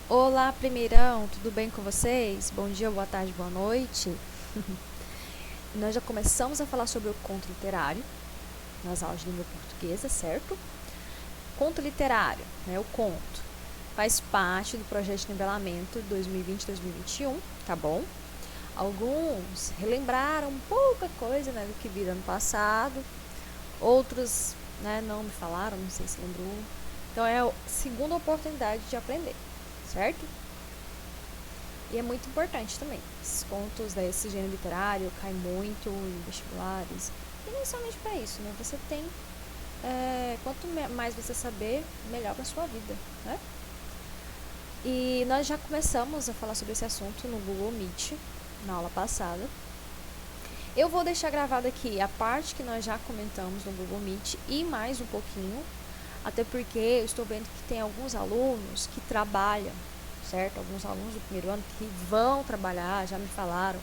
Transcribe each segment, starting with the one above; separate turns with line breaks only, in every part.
Olá, primeirão, tudo bem com vocês? Bom dia, boa tarde, boa noite. Nós já começamos a falar sobre o conto literário nas aulas de língua portuguesa, certo? Conto literário, né, o conto, faz parte do projeto de nivelamento 2020-2021, tá bom? Alguns relembraram pouca coisa, né, do que viram ano passado, outros, né, não me falaram, não sei se lembrou. Então é a segunda oportunidade de aprender, certo? E é muito importante também. Esses contos desse gênero literário caem muito em vestibulares. E nem somente para isso, né? Você tem. Quanto mais você saber, melhor para sua vida, né? E nós já começamos a falar sobre esse assunto no Google Meet, na aula passada. Eu vou deixar gravado aqui a parte que nós já comentamos no Google Meet e mais um pouquinho, até porque eu estou vendo que tem alguns alunos que trabalham, certo? Alguns alunos do primeiro ano que vão trabalhar, já me falaram,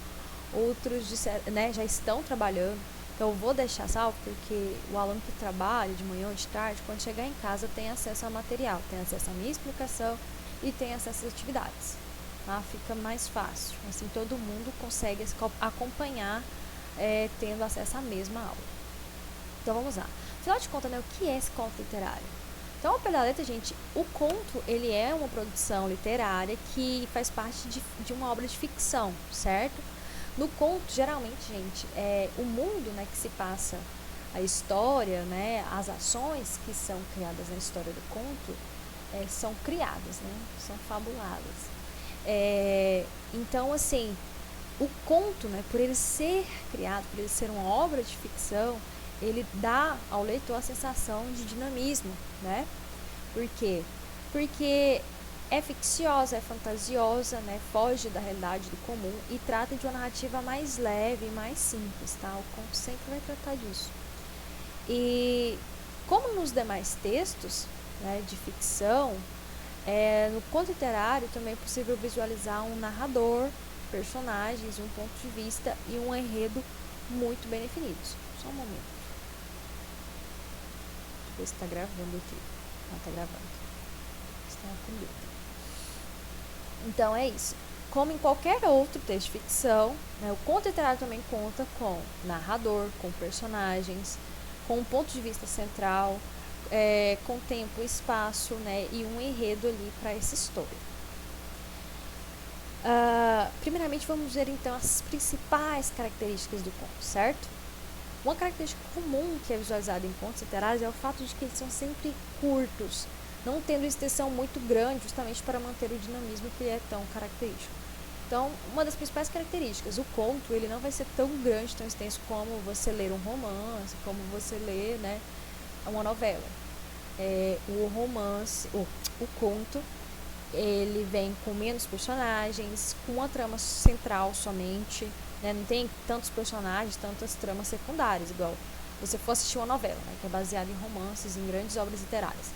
outros né, já estão trabalhando. Então eu vou deixar salvo porque o aluno que trabalha de manhã ou de tarde, quando chegar em casa, tem acesso ao material, tem acesso à minha explicação e tem acesso às atividades. Tá? Fica mais fácil, assim todo mundo consegue acompanhar tendo acesso à mesma aula. Então vamos lá. Afinal de contas, né, o que é esse conto literário? Então, ao pé da letra, gente, o conto, ele é uma produção literária que faz parte de uma obra de ficção, certo? No conto, geralmente, gente, o mundo, né, que se passa a história, né, as ações que são criadas na história do conto, são criadas, né, são fabuladas. Então, assim, o conto, né, por ele ser criado, por ele ser uma obra de ficção, ele dá ao leitor a sensação de dinamismo, né? Por quê? Porque é ficciosa, é fantasiosa, né? Foge da realidade do comum e trata de uma narrativa mais leve e mais simples, tá? O conto sempre vai tratar disso. E como nos demais textos, né, de ficção, no conto literário também é possível visualizar um narrador, personagens, um ponto de vista e um enredo muito bem definidos. Só um momento. Deixa eu ver se está gravando aqui. Ah, está gravando. Está comigo. Então é isso. Como em qualquer outro texto de ficção, né, o conto literário também conta com narrador, com personagens, com um ponto de vista central, com tempo, espaço, né, e um enredo ali para essa história. Primeiramente, vamos ver então as principais características do conto, certo? Uma característica comum que é visualizada em contos literários é o fato de que eles são sempre curtos, não tendo extensão muito grande, justamente para manter o dinamismo que é tão característico. Então, uma das principais características, o conto, ele não vai ser tão grande, tão extenso como você ler um romance, como você ler, né, uma novela. O romance, o conto, ele vem com menos personagens, com uma trama central somente, né? Não tem tantos personagens, tantas tramas secundárias, igual você for assistir uma novela, né, que é baseada em romances, em grandes obras literárias.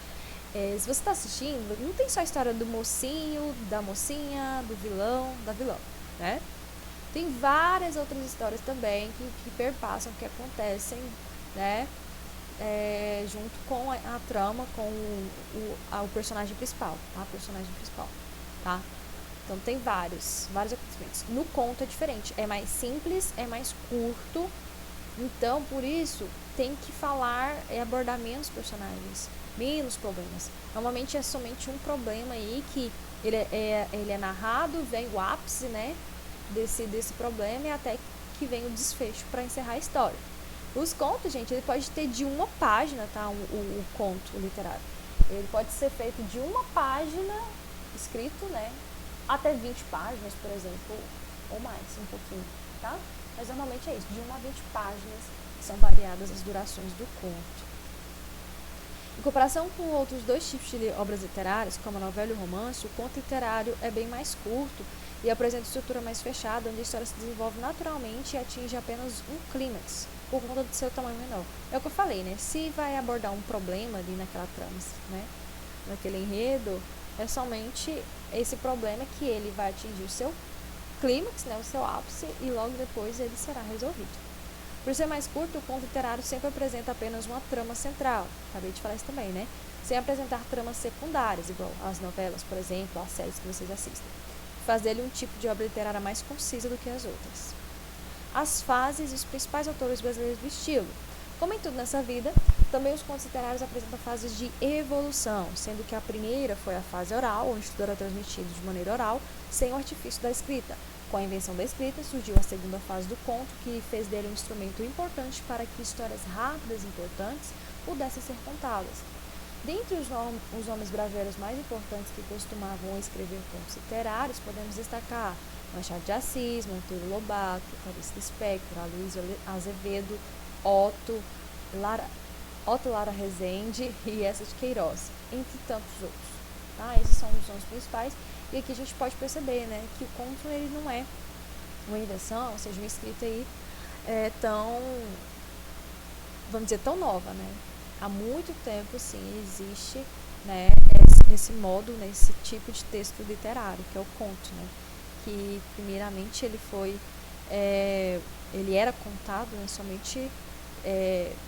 Se você está assistindo, não tem só a história do mocinho, da mocinha, do vilão, da vilã, né? Tem várias outras histórias também que perpassam, que acontecem, né? Junto com a trama, com o personagem principal, tá? A personagem principal, tá? Então tem vários acontecimentos. No conto é diferente, é mais simples, é mais curto, então por isso tem que falar e abordar menos personagens, menos problemas. Normalmente é somente um problema aí que ele é narrado, vem o ápice, né, desse problema e até que vem o desfecho para encerrar a história. Os contos, gente, ele pode ter de uma página, tá? O conto literário. Ele pode ser feito de uma página, escrito, né? Até 20 páginas, por exemplo, ou mais, um pouquinho, tá? Mas normalmente é isso, de 1 a 20 páginas, são variadas as durações do conto. Em comparação com outros dois tipos de obras literárias, como a novela e o romance, o conto literário é bem mais curto e apresenta estrutura mais fechada, onde a história se desenvolve naturalmente e atinge apenas um clímax, por conta do seu tamanho menor. É o que eu falei, né? Se vai abordar um problema ali naquela trama, né? Naquele enredo, é somente esse problema que ele vai atingir o seu clímax, né? O seu ápice, e logo depois ele será resolvido. Por ser mais curto, o conto literário sempre apresenta apenas uma trama central. Acabei de falar isso também, né? sem apresentar tramas secundárias, igual as novelas, por exemplo, as séries que vocês assistem. Faz dele um tipo de obra literária mais concisa do que as outras. As fases e os principais autores brasileiros do estilo. Como em tudo nessa vida, também os contos literários apresentam fases de evolução, sendo que a primeira foi a fase oral, onde tudo era transmitido de maneira oral, sem o artifício da escrita. Com a invenção da escrita, surgiu a segunda fase do conto, que fez dele um instrumento importante para que histórias rápidas e importantes pudessem ser contadas. Dentre os homens brasileiros mais importantes que costumavam escrever contos literários, podemos destacar Machado de Assis, Monteiro Lobato, Clarice Lispector, Aloysio Azevedo, Otto Lara Rezende e Eça de Queiroz, entre tantos outros. Tá? Esses são os nomes principais. E aqui a gente pode perceber, né, que o conto ele não é uma invenção, ou seja, uma escrita aí tão, vamos dizer, tão nova, né? Há muito tempo, sim, existe, né, esse modo, né, esse tipo de texto literário, que é o conto, né? Que primeiramente ele era contado, né, somente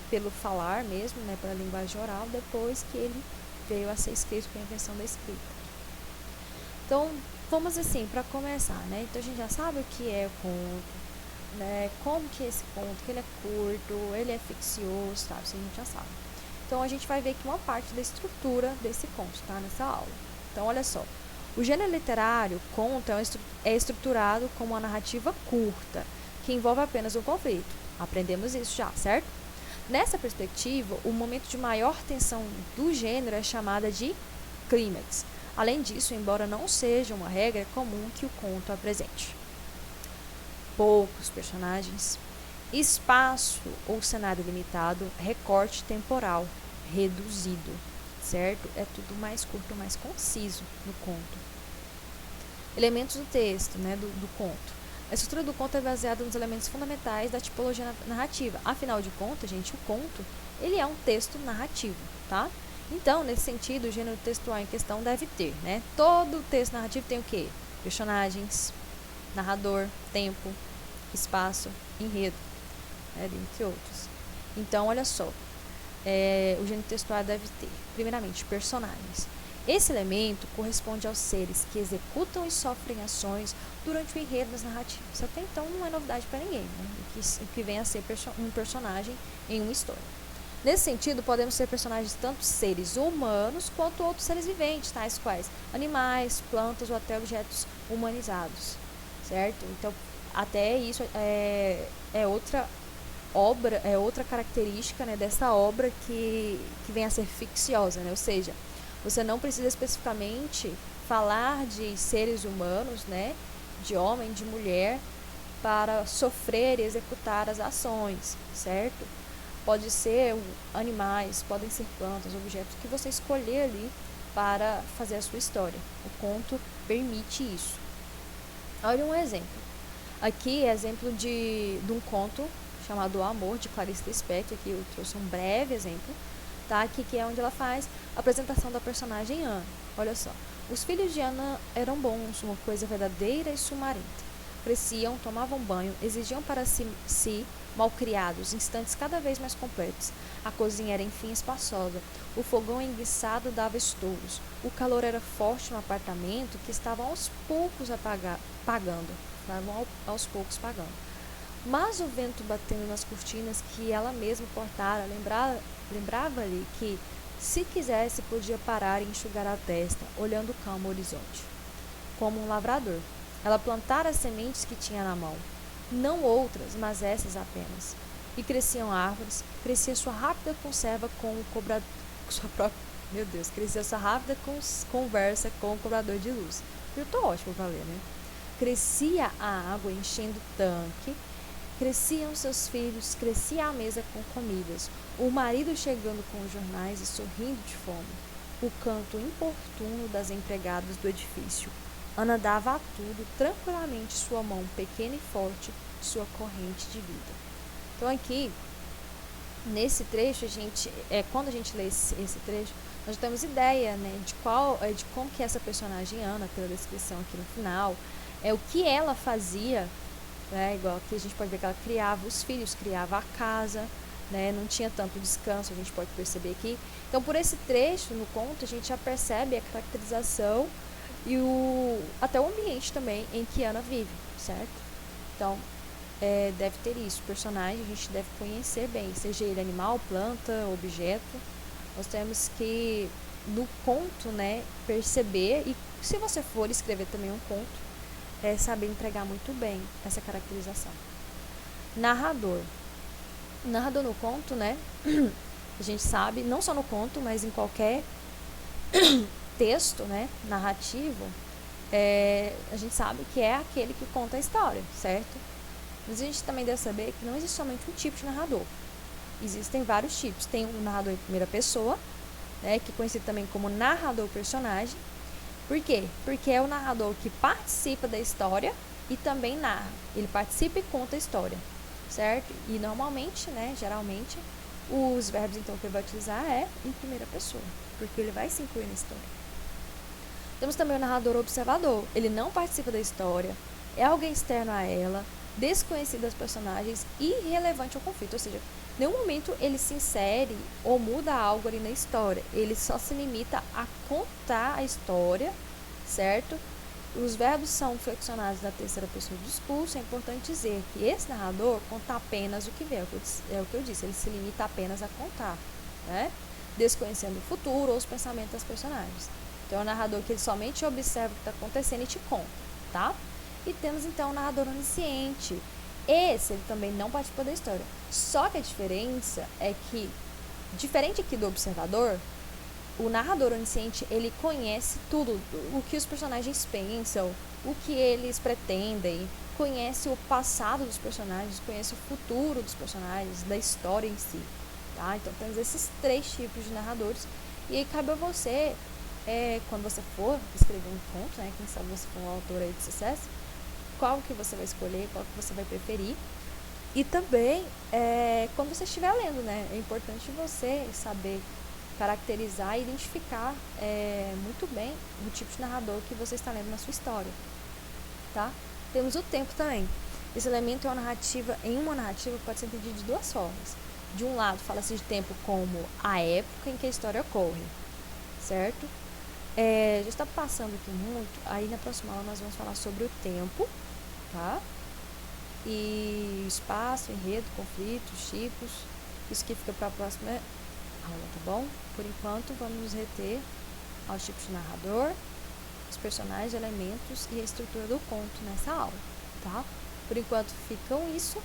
pelo falar mesmo, né, pela linguagem oral, depois que ele veio a ser escrito com a invenção da escrita. Então, vamos assim, para começar, né? Então a gente já sabe o que é o conto, né? Como que é esse conto, que ele é curto, ele é ficcioso, tá? Isso a gente já sabe. Então a gente vai ver aqui uma parte da estrutura desse conto, tá? Nessa aula. Então, olha só. O gênero literário, conto, é estruturado como uma narrativa curta, que envolve apenas um conflito. Aprendemos isso já, certo? Nessa perspectiva, o momento de maior tensão do gênero é chamada de clímax. Além disso, embora não seja uma regra, é comum que o conto apresente poucos personagens, espaço ou cenário limitado, recorte temporal reduzido, certo? É tudo mais curto, mais conciso no conto. Elementos do texto, né, do conto. A estrutura do conto é baseada nos elementos fundamentais da tipologia narrativa. Afinal de contas, gente, o conto, ele é um texto narrativo, tá? Então, nesse sentido, o gênero textual em questão deve ter, né? Todo texto narrativo tem o quê? Personagens, narrador, tempo, espaço, enredo, né? Entre outros. Então, olha só, o gênero textual deve ter, primeiramente, personagens. Esse elemento corresponde aos seres que executam e sofrem ações durante o enredo das narrativas. Até então não é novidade para ninguém, né? O que vem a ser um personagem em uma história. Nesse sentido, podemos ser personagens tanto seres humanos quanto outros seres viventes, tais quais animais, plantas ou até objetos humanizados, certo? Então, até isso é outra obra, é outra característica, né, dessa obra que vem a ser ficciosa, né? Ou seja, você não precisa especificamente falar de seres humanos, né, de homem, de mulher, para sofrer e executar as ações, certo? Pode ser animais, podem ser plantas, objetos que você escolher ali para fazer a sua história. O conto permite isso. Olha um exemplo. Aqui é exemplo de um conto chamado O Amor, de Clarice Lispector. Aqui eu trouxe um breve exemplo, tá? Aqui que é onde ela faz a apresentação da personagem Ana. Olha só. Os filhos de Ana eram bons, uma coisa verdadeira e sumarenta. Cresciam, tomavam banho, exigiam para si malcriados, instantes cada vez mais completos. A cozinha era enfim espaçosa. O fogão enguiçado dava estouros. O calor era forte no apartamento que estava aos poucos apagando. Mas o vento batendo nas cortinas que ela mesma cortara lembrava-lhe que, se quisesse, podia parar e enxugar a testa, olhando calmo o horizonte. Como um lavrador, ela plantara as sementes que tinha na mão. Não outras, mas essas apenas. E cresciam árvores, crescia sua rápida conversa com o cobrador de luz. Eu tô ótimo pra ler, né? Crescia a água enchendo o tanque, cresciam seus filhos, crescia a mesa com comidas, o marido chegando com os jornais e sorrindo de fome, o canto importuno das empregadas do edifício. Ana dava a tudo, tranquilamente, sua mão pequena e forte, sua corrente de vida. Então aqui, nesse trecho, quando a gente lê esse trecho, nós temos ideia, né, de como que essa personagem Ana, pela descrição aqui no final, o que ela fazia, né, igual aqui a gente pode ver que ela criava os filhos, criava a casa, né? Não tinha tanto descanso, a gente pode perceber aqui. Então, por esse trecho no conto, a gente já percebe a caracterização e até o ambiente também em que Ana vive, certo? Então, deve ter isso. O personagem a gente deve conhecer bem, seja ele animal, planta, objeto. Nós temos que, no conto, né, perceber, e se você for escrever também um conto, saber entregar muito bem essa caracterização. Narrador. Narrador no conto, né, a gente sabe, não só no conto, mas em qualquer texto, né, narrativo, a gente sabe que é aquele que conta a história, certo? Mas a gente também deve saber que não existe somente um tipo de narrador. Existem vários tipos. Tem o narrador em primeira pessoa, né, que é conhecido também como narrador personagem. Por quê? Porque é o narrador que participa da história e também narra. Ele participa e conta a história, certo? E normalmente, né, geralmente, os verbos então que ele vai utilizar é em primeira pessoa, porque ele vai se incluir na história. Temos também o narrador observador. Ele não participa da história, é alguém externo a ela, desconhecido das personagens e irrelevante ao conflito. Ou seja, em nenhum momento ele se insere ou muda algo ali na história. Ele só se limita a contar a história, certo? Os verbos são flexionados na terceira pessoa do discurso. É importante dizer que esse narrador conta apenas o que vê, é o que eu disse, ele se limita apenas a contar, né? Desconhecendo o futuro ou os pensamentos das personagens. Então, é o narrador que ele somente observa o que está acontecendo e te conta, tá? E temos, então, o narrador onisciente. Esse, ele também não participa da história. Só que a diferença é que, diferente aqui do observador, o narrador onisciente, ele conhece tudo, o que os personagens pensam, o que eles pretendem, conhece o passado dos personagens, conhece o futuro dos personagens, da história em si, tá? Então, temos esses 3 tipos de narradores. E aí, cabe a você, quando você for escrever um conto, né, quem sabe você for um autor aí de sucesso, qual que você vai escolher, qual que você vai preferir. E também, quando você estiver lendo, né, é importante você saber caracterizar e identificar muito bem o tipo de narrador que você está lendo na sua história, tá? Temos o tempo também. Esse elemento em uma narrativa pode ser entendido de 2 formas. De um lado, fala-se de tempo como a época em que a história ocorre, certo? Já está passando aqui muito, aí na próxima aula nós vamos falar sobre o tempo, tá? E espaço, enredo, conflitos, tipos, isso que fica para a próxima aula, tá bom? Por enquanto, vamos nos reter aos tipos de narrador, os personagens, elementos e a estrutura do conto nessa aula, tá? Por enquanto, ficam isso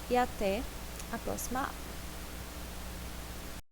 e até a próxima aula.